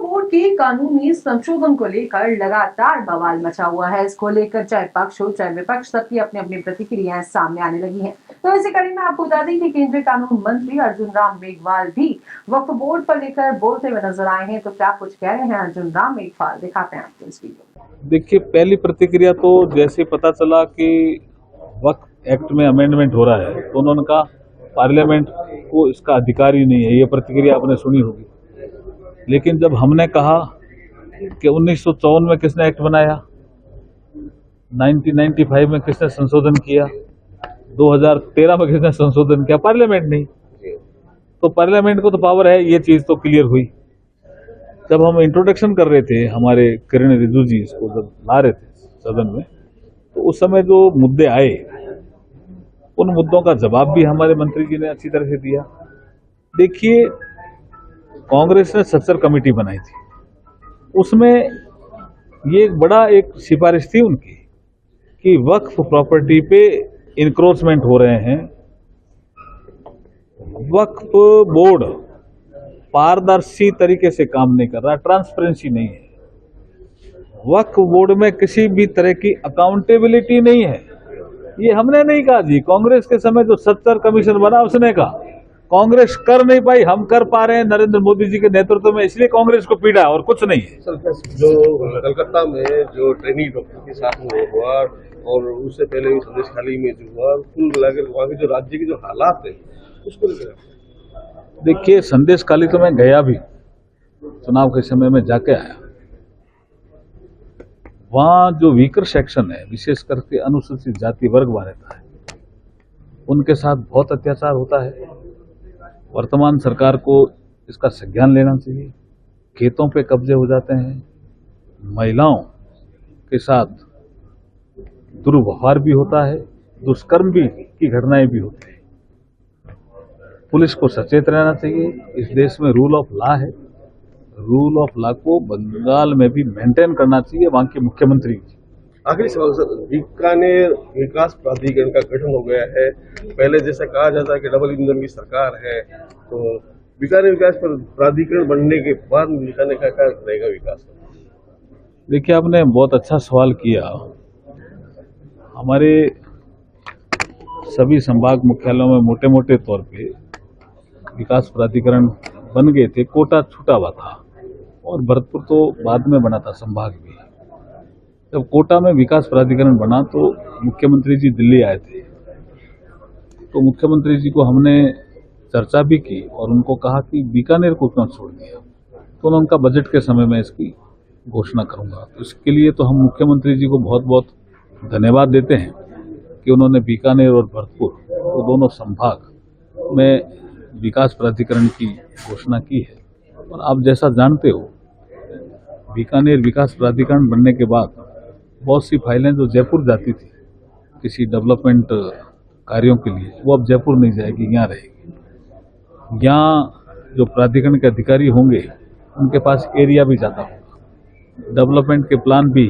Board के कानूनी संशोधन को लेकर लगातार बवाल मचा हुआ है। इसको लेकर चाहे पक्ष हो चाहे विपक्ष, सबकी अपनी अपनी प्रतिक्रियाएं सामने आने लगी हैं। तो इसी कड़ी में आपको बता दें कि केंद्रीय कानून मंत्री अर्जुन राम मेघवाल भी वक्फ बोर्ड पर लेकर बोलते हुए नजर आए हैं। तो क्या कुछ कह रहे हैं अर्जुन राम मेघवाल, दिखाते हैं आपको इस वीडियो। देखिए, पहली प्रतिक्रिया तो जैसे पता चला कि वक्फ एक्ट में अमेंडमेंट हो रहा है तो उन्होंने कहा पार्लियामेंट को इसका अधिकार ही नहीं है। ये प्रतिक्रिया आपने सुनी होगी। लेकिन जब हमने कहा कि 1954 में किसने एक्ट बनाया, 1995 में किसने संशोधन किया, 2013 में किसने संशोधन किया, पार्लियामेंट नहीं। तो पार्लियामेंट को तो पावर है, ये चीज तो क्लियर हुई। जब हम इंट्रोडक्शन कर रहे थे, हमारे किरण रिजिजू जी इसको जब ला रहे थे सदन में, तो उस समय जो मुद्दे आए उन मुद्दों का जवाब भी हमारे मंत्री जी ने अच्छी तरह से दिया। देखिए, कांग्रेस ने सत्सर कमेटी बनाई थी, उसमें ये एक सिफारिश थी उनकी कि वक्फ प्रॉपर्टी पे इंक्रोचमेंट हो रहे हैं। वक्फ बोर्ड पारदर्शी तरीके से काम नहीं कर रहा, ट्रांसपेरेंसी नहीं है। वक्फ बोर्ड में किसी भी तरह की अकाउंटेबिलिटी नहीं है। ये हमने नहीं कहा जी, कांग्रेस के समय जो सत्सर कमीशन बना उसने कहा। कांग्रेस कर नहीं पाई, हम कर पा रहे हैं नरेंद्र मोदी जी के नेतृत्व में, इसलिए कांग्रेस को पीड़ा और कुछ नहीं है। सर, जो कलकत्ता में जो ट्रेनिंग डॉक्टर के साथ में हुआ और उससे पहले संदेश खाली में जो हुआ, कुल मिलाकर वहाँ के जो राज्य के जो हालात है उसको लेकर देखिए, संदेश खाली तो मैं गया भी, चुनाव के समय में जाके आया। वहाँ जो वीकर सेक्शन है, विशेष करके अनुसूचित जाति वर्ग रहता है, उनके साथ बहुत अत्याचार होता है। वर्तमान सरकार को इसका संज्ञान लेना चाहिए। खेतों पे कब्जे हो जाते हैं, महिलाओं के साथ दुर्व्यवहार भी होता है, दुष्कर्म भी की घटनाएं भी होती है। पुलिस को सचेत रहना चाहिए। इस देश में रूल ऑफ लॉ है, रूल ऑफ लॉ को बंगाल में भी मेंटेन करना चाहिए वहां के मुख्यमंत्री। आखिरी सवाल सर, बीकानेर विकास प्राधिकरण का गठन हो गया है। पहले जैसा कहा जाता है कि डबल इंजन की सरकार है, तो बीकानेर विकास प्राधिकरण बनने के बाद बीकानेर का क्या रहेगा विकास? देखिए, आपने बहुत अच्छा सवाल किया। हमारे सभी संभाग मुख्यालयों में मोटे मोटे तौर पे विकास प्राधिकरण बन गए थे। कोटा छूटा हुआ था और भरतपुर तो बाद में बना था संभाग भी। जब कोटा में विकास प्राधिकरण बना तो मुख्यमंत्री जी दिल्ली आए थे, तो मुख्यमंत्री जी को हमने चर्चा भी की और उनको कहा कि बीकानेर को क्यों छोड़ दिया। तो उन्होंने कहा बजट के समय में इसकी घोषणा करूंगा। तो इसके लिए तो हम मुख्यमंत्री जी को बहुत बहुत धन्यवाद देते हैं कि उन्होंने बीकानेर और भरतपुर तो दोनों संभाग में विकास प्राधिकरण की घोषणा की है। और आप जैसा जानते हो, बीकानेर विकास प्राधिकरण बनने के बाद बहुत सी फाइलें जो जयपुर जाती थी किसी डेवलपमेंट कार्यों के लिए, वो अब जयपुर नहीं जाएगी, यहाँ रहेगी। यहाँ जो प्राधिकरण के अधिकारी होंगे उनके पास एरिया भी ज़्यादा होगा, डेवलपमेंट के प्लान भी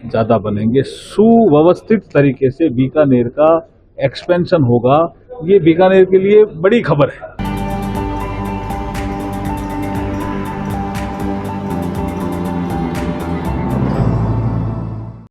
ज़्यादा बनेंगे। सुव्यवस्थित तरीके से बीकानेर का एक्सपेंशन होगा। ये बीकानेर के लिए बड़ी खबर है।